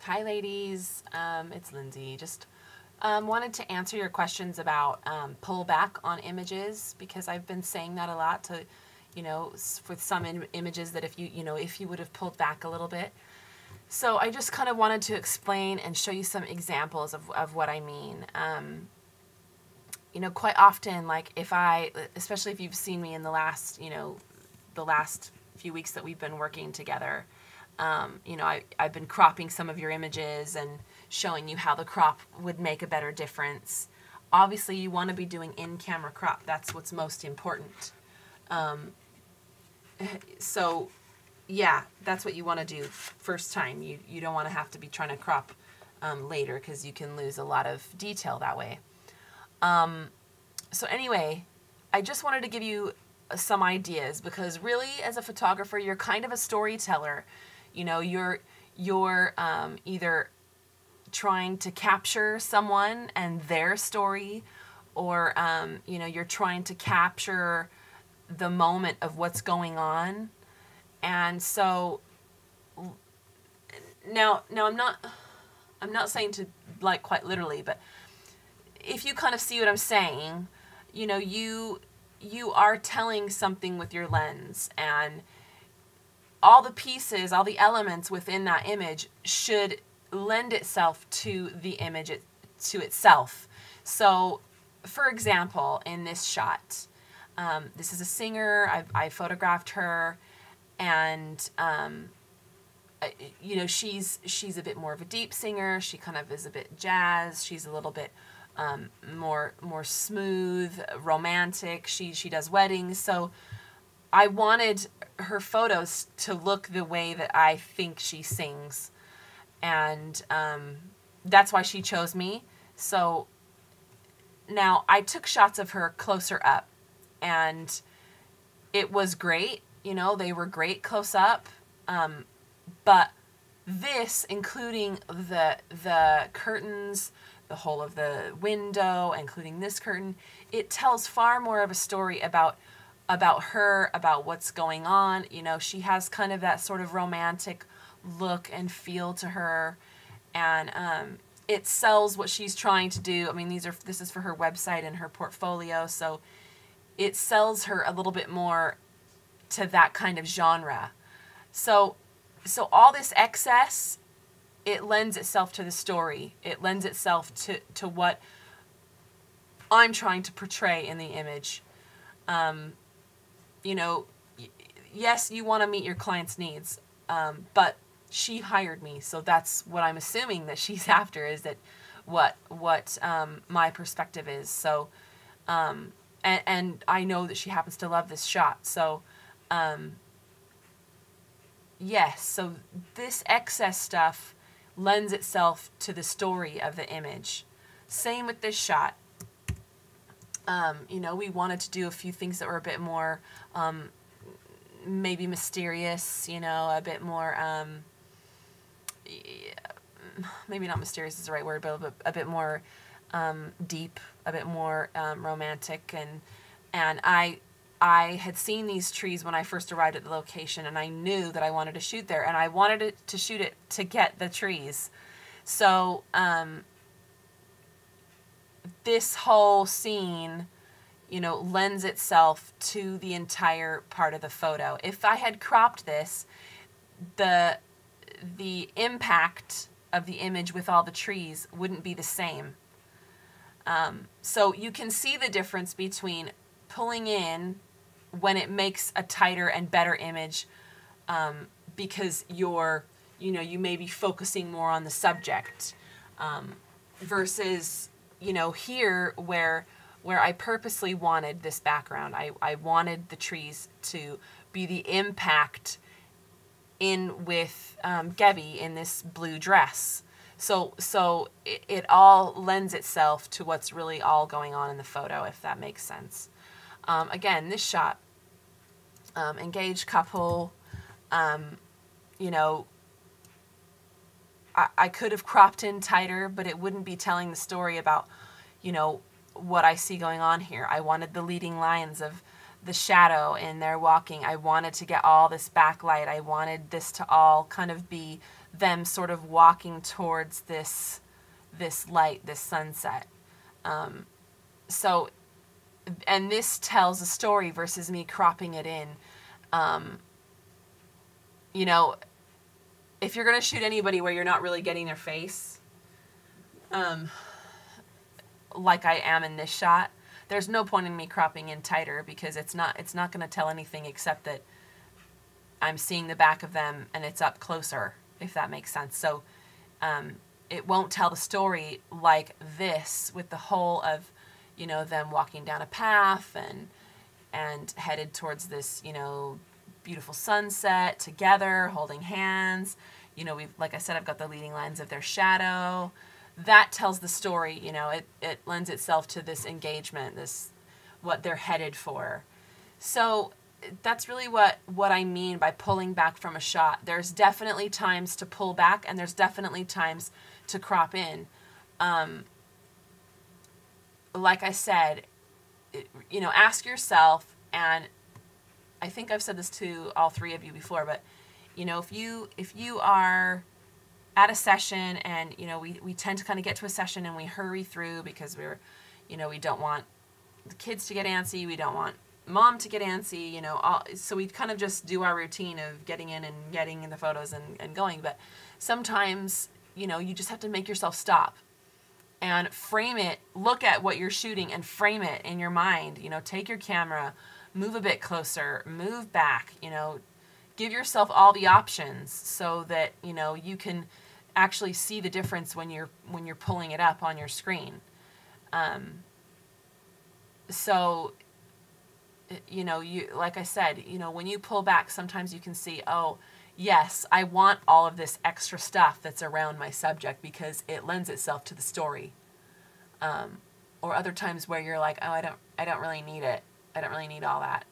Hi ladies, it's Lindsay. Just wanted to answer your questions about pull back on images, because I've been saying that a lot to, with some images that if you would have pulled back a little bit. So I just kind of wanted to explain and show you some examples of what I mean. Quite often, like especially if you've seen me in the last few weeks that we've been working together, I've been cropping some of your images and showing you how the crop would make a better difference. Obviously, you want to be doing in-camera crop. That's what's most important. So, yeah, that's what you want to do first time. You don't want to have to be trying to crop later, because you can lose a lot of detail that way. So anyway, I just wanted to give you some ideas, because really, as a photographer, you're kind of a storyteller. You're either trying to capture someone and their story, or you're trying to capture the moment of what's going on. And so now I'm not saying to, like, quite literally, but if you kind of see what I'm saying, you are telling something with your lens, and all the pieces, all the elements within that image should lend itself to the image to itself. So, for example, in this shot, this is a singer. I photographed her, and she's a bit more of a deep singer. She kind of is a bit jazz. She's a little bit more smooth, romantic. She does weddings. So I wanted her photos to look the way that I think she sings, and that's why she chose me. So now I took shots of her closer up, and it was great. They were great close up, but this, including the curtains, the whole of the window, including this curtain, it tells far more of a story about her, about what's going on. She has kind of that sort of romantic look and feel to her, and it sells what she's trying to do. I mean, this is for her website and her portfolio, so it sells her a little bit more to that kind of genre. So all this excess, it lends itself to the story. It lends itself to what I'm trying to portray in the image. Yes, you want to meet your client's needs, but she hired me, so that's what I'm assuming that she's after, is that what my perspective is. So, and I know that she happens to love this shot. So, yes, so this excess stuff lends itself to the story of the image. Same with this shot. We wanted to do a few things that were a bit more, maybe mysterious, a bit more, maybe not mysterious is the right word, but a bit more deep, a bit more romantic. And I had seen these trees when I first arrived at the location, and I knew that I wanted to shoot there, and I wanted to shoot it to get the trees. So, this whole scene, lends itself to the entire part of the photo. If I had cropped this, the impact of the image with all the trees wouldn't be the same. So you can see the difference between pulling in when it makes a tighter and better image, because you may be focusing more on the subject, versus here where I purposely wanted this background. I wanted the trees to be the impact in with Gebby in this blue dress. So it all lends itself to what's really all going on in the photo, if that makes sense. Again, this shot, engaged couple, I could have cropped in tighter, but it wouldn't be telling the story about, what I see going on here. I wanted the leading lines of the shadow in their walking. I wanted to get all this backlight. I wanted this to all kind of be them sort of walking towards this light, this sunset. So, and this tells a story versus me cropping it in. You know, if you're going to shoot anybody where you're not really getting their face, like I am in this shot, there's no point in me cropping in tighter, because it's not going to tell anything except that I'm seeing the back of them and it's up closer, if that makes sense. So it won't tell the story like this, with the whole of, you know, them walking down a path and headed towards this, you know, beautiful sunset together, holding hands. You know, like I said, I've got the leading lines of their shadow. That tells the story, you know, it lends itself to this engagement, what they're headed for. So that's really what I mean by pulling back from a shot. There's definitely times to pull back, and there's definitely times to crop in. Like I said, you know, ask yourself, and I think I've said this to all three of you before, but, you know, if you are at a session, and, you know, we tend to kind of get to a session and we hurry through because you know, we don't want the kids to get antsy, we don't want mom to get antsy, you know, so we kind of just do our routine of getting in and getting in the photos and going. But sometimes, you know, you just have to make yourself stop and frame it, look at what you're shooting and frame it in your mind. You know, take your camera, move a bit closer, move back, you know, give yourself all the options so that, you know, you can actually see the difference when you're pulling it up on your screen. So, you know, like I said, you know, when you pull back, sometimes you can see, oh, yes, I want all of this extra stuff that's around my subject because it lends itself to the story. Or other times where you're like, oh, I don't really need it. I don't really need all that.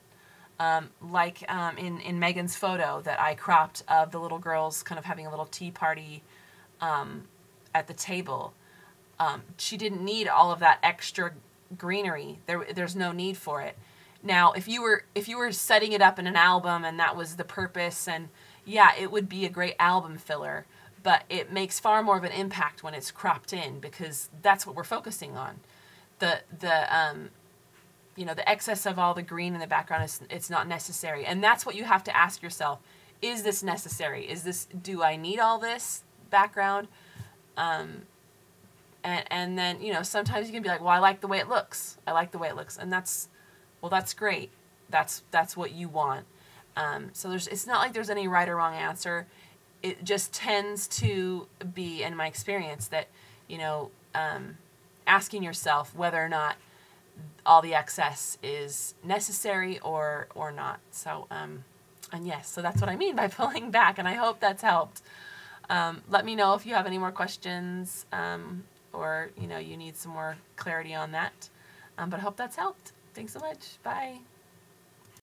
Like in Megan's photo that I cropped of the little girls kind of having a little tea party at the table. She didn't need all of that extra greenery. There's no need for it. Now, if you were setting it up in an album and that was the purpose, and yeah, it would be a great album filler, but it makes far more of an impact when it's cropped in, because that's what we're focusing on. You know, the excess of all the green in the background it's not necessary. And that's what you have to ask yourself. Is this necessary? Do I need all this background? And then, you know, sometimes you can be like, well, I like the way it looks. I like the way it looks. And that's great. That's what you want. So it's not like there's any right or wrong answer. It just tends to be, in my experience, that, you know, asking yourself whether or not all the excess is necessary or not. So, and yes, so that's what I mean by pulling back, and I hope that's helped. Let me know if you have any more questions, or, you know, you need some more clarity on that. But I hope that's helped. Thanks so much. Bye.